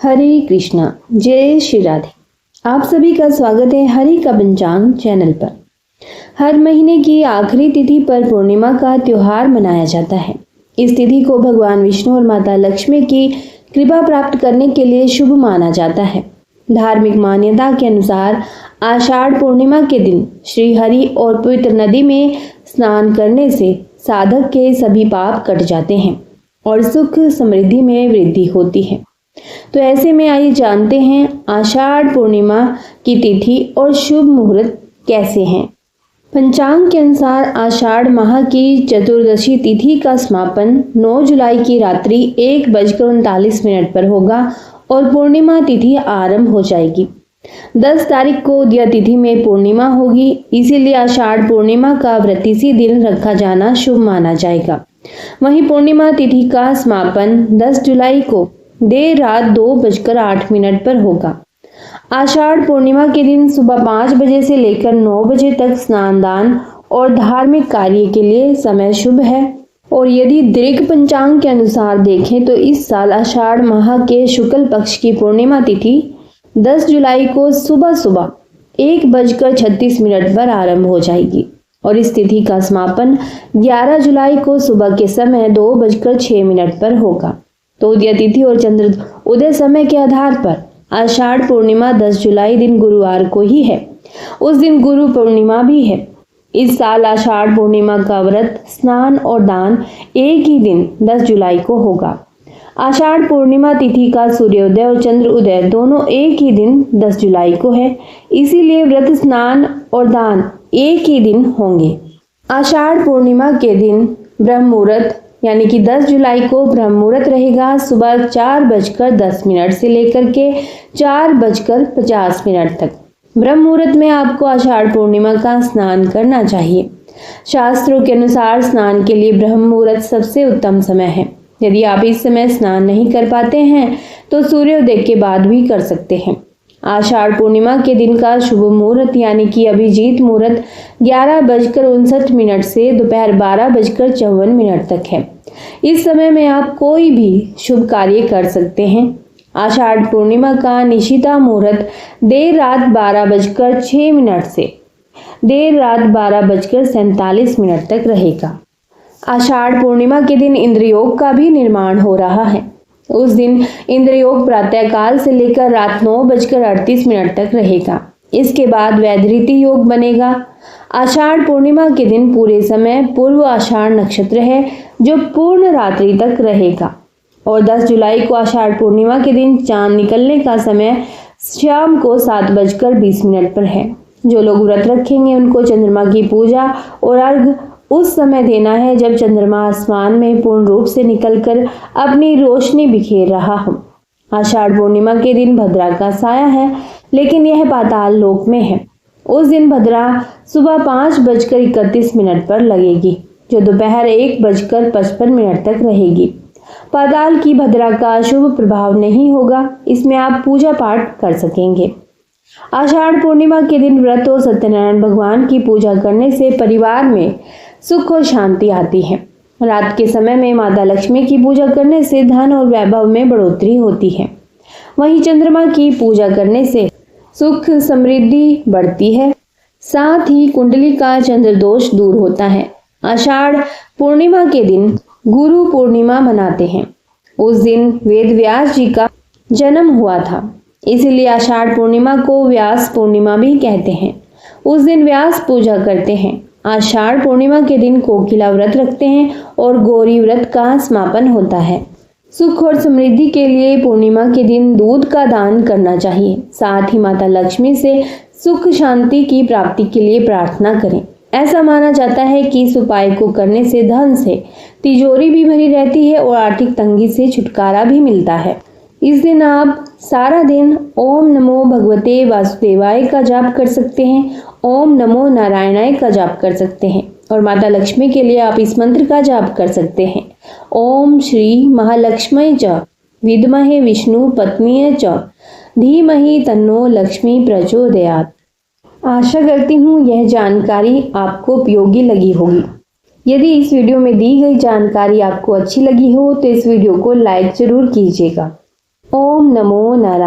हरे कृष्णा, जय श्री राधे। आप सभी का स्वागत है हरि का पंचांग चैनल पर। हर महीने की आखिरी तिथि पर पूर्णिमा का त्योहार मनाया जाता है। इस तिथि को भगवान विष्णु और माता लक्ष्मी की कृपा प्राप्त करने के लिए शुभ माना जाता है। धार्मिक मान्यता के अनुसार आषाढ़ पूर्णिमा के दिन श्री हरि और पवित्र नदी में स्नान करने से साधक के सभी पाप कट जाते हैं और सुख समृद्धि में वृद्धि होती है। तो ऐसे में आइए जानते हैं आषाढ़ पूर्णिमा की तिथि और शुभ मुहूर्त कैसे हैं। पंचांग के अनुसार आषाढ़ माह की चतुर्दशी तिथि का समापन 9 जुलाई की रात्रि 1:39 पर होगा और पूर्णिमा तिथि आरंभ हो जाएगी। 10 तारीख को उदया तिथि में पूर्णिमा होगी, इसीलिए आषाढ़ पूर्णिमा का व्रत इसी दिन रखा जाना शुभ माना जाएगा। वहीं पूर्णिमा तिथि का समापन 10 जुलाई को देर रात 2:08 पर होगा। आषाढ़ पूर्णिमा के दिन सुबह 5 बजे से लेकर 9 बजे तक स्नान दान और धार्मिक कार्य के लिए समय शुभ है। और यदि दीर्घ पंचांग के अनुसार देखें तो इस साल आषाढ़ माह के शुक्ल पक्ष की पूर्णिमा तिथि 10 जुलाई को सुबह सुबह 1:36 पर आरंभ हो जाएगी और इस तिथि का समापन 11 जुलाई को सुबह के समय 2:06 पर होगा। तो उदय तिथि और चंद्र उदय समय के आधार पर आषाढ़ पूर्णिमा 10 जुलाई दिन गुरुवार को ही है। उस दिन गुरु पूर्णिमा भी है। इस साल आषाढ़ पूर्णिमा का व्रत, स्नान और दान एक ही दिन 10 जुलाई को होगा। आषाढ़ पूर्णिमा तिथि का सूर्योदय और चंद्र उदय दोनों एक ही दिन 10 जुलाई को है, इसीलिए व्रत, स्नान और दान एक ही दिन होंगे। आषाढ़ पूर्णिमा के दिन ब्रह्म मुहूर्त यानी कि 10 जुलाई को ब्रह्म मुहूर्त रहेगा सुबह 4:10 से लेकर के 4:50 तक। ब्रह्म मुहूर्त में आपको आषाढ़ पूर्णिमा का स्नान करना चाहिए। शास्त्रों के अनुसार स्नान के लिए ब्रह्म मुहूर्त सबसे उत्तम समय है। यदि आप इस समय स्नान नहीं कर पाते हैं तो सूर्योदय के बाद भी कर सकते हैं। आषाढ़ पूर्णिमा के दिन का शुभ मुहूर्त यानी कि अभिजीत मुहूर्त 11:59 से दोपहर 12:54 तक है। इस समय में आप कोई भी शुभ कार्य कर सकते हैं। आषाढ़ पूर्णिमा का निशिता मुहूर्त देर रात 12:06 से देर रात 12:47 तक रहेगा। आषाढ़ पूर्णिमा के दिन इंद्रयोग का भी निर्माण हो रहा है। उस दिन इंद्रयोग प्रातःकाल से लेकर रात 9:38 तक रहेगा। इसके बाद वैधृति योग बनेगा। आषाढ़ पूर्णिमा के दिन पूरे समय पूर्व आषाढ़ नक्षत्र है जो पूर्ण रात्रि तक रहेगा। और 10 जुलाई को आषाढ़ पूर्णिमा के दिन चांद निकलने का समय शाम को 7:20 पर है। जो लोग व्रत रखेंगे उनको चंद्रमा की पूजा और अर्घ उस समय देना है जब चंद्रमा आसमान में पूर्ण रूप से निकलकर अपनी रोशनी बिखेर रहा हो। आषाढ़ पूर्णिमा के दिन भद्रा का साया है, लेकिन यह पाताल लोक में है। उस दिन भद्रा सुबह 5:31 पर लगेगी, जो दोपहर 1:55 तक रहेगी। पाताल की भद्रा का शुभ प्रभाव नहीं होगा, इसमें आप पूजा पाठ कर सकेंगे। आषाढ़ पूर्णिमा के दिन व्रत और सत्यनारायण भगवान की पूजा करने से परिवार में सुख और शांति आती है। रात के समय में माता लक्ष्मी की पूजा करने से धन और वैभव में बढ़ोतरी होती है। वहीं चंद्रमा की पूजा करने से सुख समृद्धि बढ़ती है, साथ ही कुंडली का चंद्र दोष दूर होता है। आषाढ़ पूर्णिमा के दिन गुरु पूर्णिमा मनाते हैं। उस दिन वेद व्यास जी का जन्म हुआ था, इसीलिए आषाढ़ पूर्णिमा को व्यास पूर्णिमा भी कहते हैं। उस दिन व्यास पूजा करते हैं। आषाढ़ पूर्णिमा के दिन कोकिला व्रत रखते हैं और गौरी व्रत का समापन होता है। सुख और समृद्धि के लिए पूर्णिमा के दिन दूध का दान करना चाहिए। साथ ही माता लक्ष्मी से सुख शांति की प्राप्ति के लिए प्रार्थना करें। ऐसा माना जाता है कि इस उपाय को करने से धन से तिजोरी भी भरी रहती है और आर्थिक तंगी से छुटकारा भी मिलता है। इस दिन आप सारा दिन ओम नमो भगवते वासुदेवाय का जाप कर सकते हैं, ओम नमो नारायणाय का जाप कर सकते हैं और माता लक्ष्मी के लिए आप इस मंत्र का जाप कर सकते हैं, ओम श्री महालक्ष्मी च विद्महे विष्णु पत्नी च धीमहि तन्नो लक्ष्मी प्रचोदयात्। आशा करती हूँ यह जानकारी आपको उपयोगी लगी होगी। यदि इस वीडियो में दी गई जानकारी आपको अच्छी लगी हो तो इस वीडियो को लाइक जरूर कीजिएगा। ओम नमो नारायण।